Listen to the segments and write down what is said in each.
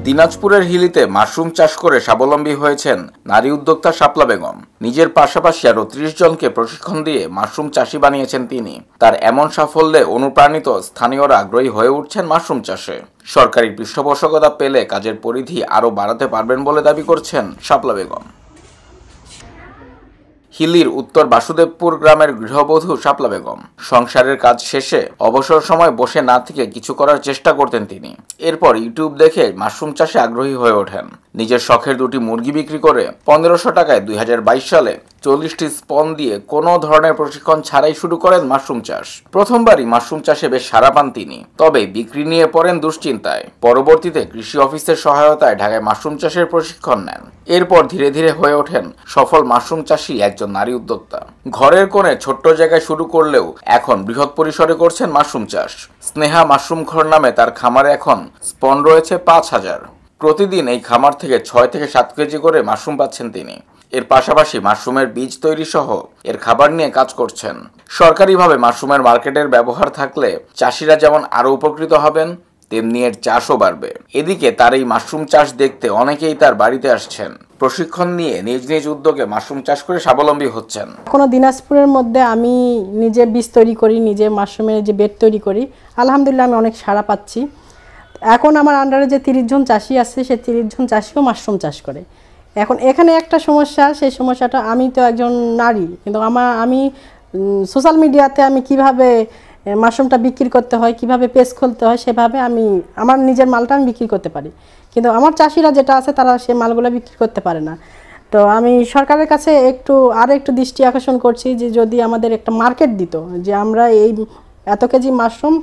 দিনাজপুরের হিলিতে মাশরুম চাষ করে স্বাবলম্বী হয়েছেন নারী উদ্যোক্তা শাপলা বেগম। নিজের পাশাপাশি আরও ৩০ জনকে প্রশিক্ষণ দিয়ে মাশরুম চাষি বানিয়েছেন তিনি। তার এমন সাফল্যে অনুপ্রাণিত স্থানীয়রা আগ্রহী হয়ে উঠছেন মাশরুম চাষে। সরকারি পৃষ্ঠপোষকতা পেলে কাজের পরিধি আরও বাড়াতে পারবেন বলে দাবি করছেন শাপলা বেগম। হিলির উত্তর বাসুদেবপুর গ্রামের গৃহবধূ শাপলা বেগম সংসারের কাজ শেষে অবসর সময় বসে না থেকে কিছু করার চেষ্টা করতেন তিনি। এরপর ইউটিউব দেখে মাশরুম চাষে আগ্রহী হয়ে ওঠেন। নিজের শখের ২টি মুরগি বিক্রি করে ১৫০০ টাকায় ২০২২ সালে ৪০টি স্পন দিয়ে কোনো ধরনের প্রশিক্ষণ ছাড়াই শুরু করেন মাশরুম চাষ। প্রথমবারই মাশরুম চাষে বেশ সাড়া পান তিনি, তবে বিক্রি নিয়ে পড়েন দুশ্চিন্তায়। পরবর্তীতে কৃষি অফিসের সহায়তায় ঢাকায় মাশরুম চাষের প্রশিক্ষণ নেন। এরপর ধীরে ধীরে হয়ে ওঠেন সফল মাশরুম চাষী একজন নারী উদ্যোক্তা। ঘরের কোণে ছোট্ট জায়গায় শুরু করলেও এখন বৃহৎ পরিসরে করছেন মাশরুম চাষ। স্নেহা মাশরুম ঘর নামে তার খামারে এখন স্পন রয়েছে ৫,০০০। প্রতিদিন এই খামার থেকে ৬ থেকে ৭ কেজি করে মাশরুম পাচ্ছেন তিনি। এর পাশাপাশি মাশরুমের বীজ তৈরি সহ এর খাবার নিয়ে কাজ করছেন। সরকারিভাবে মাশরুমের মার্কেটের ব্যবহার থাকলে চাষিরা যেমন আরও উপকৃত হবেন, তেমনি এর চাষও বাড়বে। এদিকে তার এই মাশরুম চাষ দেখতে অনেকেই তার বাড়িতে আসছেন। প্রশিক্ষণ নিয়ে নিজ নিজ উদ্যোগে মাশরুম চাষ করে স্বাবলম্বী হচ্ছেন। এখনো দিনাজপুরের মধ্যে আমি নিজে বীজ তৈরি করি, নিজে মাশরুমের যে বেড তৈরি করি। আলহামদুলিল্লাহ আমি অনেক সাড়া পাচ্ছি। এখন আমার আন্ডারে যে ৩০ জন চাষি আছে, সে ৩০ জন চাষিও মাশরুম চাষ করে। এখন এখানে একটা সমস্যা, সেই সমস্যাটা, আমি তো একজন নারী, কিন্তু আমি সোশ্যাল মিডিয়াতে আমি কিভাবে মাশরুমটা বিক্রি করতে হয়, কিভাবে পেজ খুলতে হয়, সেভাবে আমি আমার নিজের মালটা আমি বিক্রি করতে পারি। কিন্তু আমার চাষিরা যেটা আছে তারা সে মালগুলো বিক্রি করতে পারে না। তো আমি সরকারের কাছে একটু দৃষ্টি আকর্ষণ করছি যে যদি আমাদের একটা মার্কেট দিত, যে আমরা এই এত কেজি মাশরুম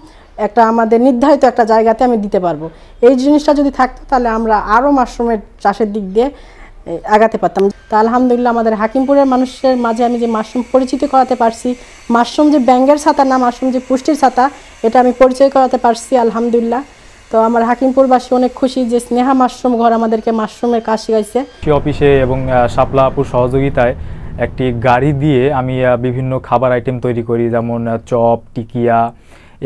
একটা আমাদের নির্ধারিত একটা জায়গাতে আমি দিতে পারবো। এই জিনিসটা যদি থাকতো তাহলে আমরা আরও মাশরুমের চাষের দিক দিয়ে আগাতে পারতাম। তা আলহামদুলিল্লাহ আমাদের হাকিমপুরের মানুষের মাঝে আমি যে মাশরুম পরিচিত করাতে পারছি, মাশরুম যে ব্যাঙের ছাতা না, মাশরুম যে পুষ্টির ছাতা, এটা আমি পরিচয় করাতে পারছি আলহামদুলিল্লাহ। তো আমার হাকিমপুরবাসী অনেক খুশি যে স্নেহা মাশরুম ঘর আমাদেরকে মাশরুমের কাজ শিখাইছে। অফিসে এবং শাপলা আপুর সহযোগিতায় একটি গাড়ি দিয়ে আমি বিভিন্ন খাবার আইটেম তৈরি করি, যেমন চপ, টিকিয়া,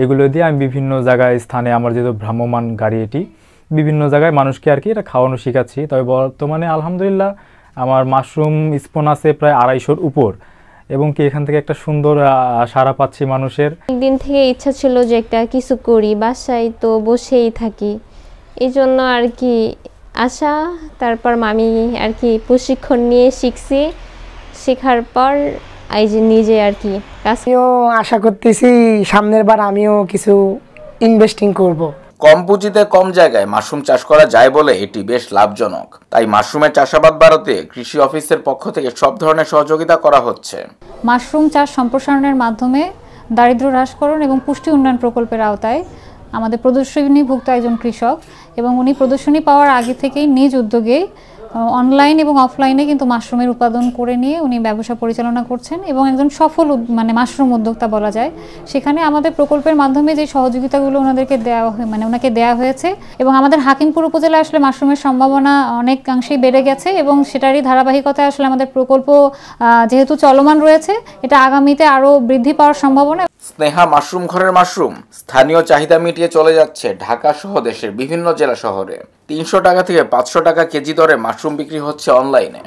এগুলো দিয়ে আমি বিভিন্ন জায়গায় স্থানে, আমার যেহেতু ভ্রাম্যমান গাড়ি, এটি বিভিন্ন জায়গায় মানুষকে আর কি এটা খাওয়ানো শেখাচ্ছি। তবে বর্তমানে আলহামদুলিল্লাহ আমার মাশরুম স্পন আছে প্রায় ২৫০-র উপর, এবং কি এখান থেকে একটা সুন্দর সাড়া পাচ্ছি মানুষের। একদিন থেকে ইচ্ছা ছিল যে একটা কিছু করি, বাসায় তো বসেই থাকি, এই জন্য আর কি আশা। তারপর আমি আর কি প্রশিক্ষণ নিয়ে শিখছি, শেখার পর এই যে নিজে আর কি আমিও আশা করতেছি সামনের বার আমিও কিছু ইনভেস্টিং করব। কম পুঁজিতে কম জায়গায় মাশরুম চাষ করা যায় বলে এটি বেশ লাভজনক। তাই মাশরুমের চাষাবাদ বাড়াতে কৃষি অফিসের পক্ষ থেকে সব ধরনের সহযোগিতা করা হচ্ছে। মাশরুম চাষ সম্প্রসারণের মাধ্যমে দারিদ্র্য হ্রাসকরণ এবং পুষ্টি উন্নয়ন প্রকল্পের আওতায় আমাদের প্রদর্শনীভুক্ত একজন কৃষক, এবং উনি প্রদর্শনী পাওয়ার আগে থেকেই নিজ উদ্যোগে অনলাইন এবং অফলাইনে কিন্তু মাশরুমের উৎপাদন করে নিয়ে উনি ব্যবসা পরিচালনা করছেন এবং একজন সফল মাশরুম উদ্যোক্তা বলা যায়। সেখানে আমাদের প্রকল্পের মাধ্যমে যে সহযোগিতাগুলো ওনাদেরকে ওনাকে দেওয়া হয়েছে, এবং আমাদের হাকিমপুর উপজেলায় আসলে মাশরুমের সম্ভাবনা অনেকাংশেই বেড়ে গেছে, এবং সেটারই ধারাবাহিকতায় আসলে আমাদের প্রকল্প যেহেতু চলমান রয়েছে, এটা আগামীতে আরও বৃদ্ধি পাওয়ার সম্ভাবনা। স্নেহা মাশরুম ঘরের মাশরুম স্থানীয় চাহিদা মিটিয়ে চলে যাচ্ছে ঢাকা সহ দেশের বিভিন্ন জেলা শহরে। ৩০০ টাকা থেকে ৫০০ টাকা কেজি দরে মাশরুম বিক্রি হচ্ছে অনলাইনে।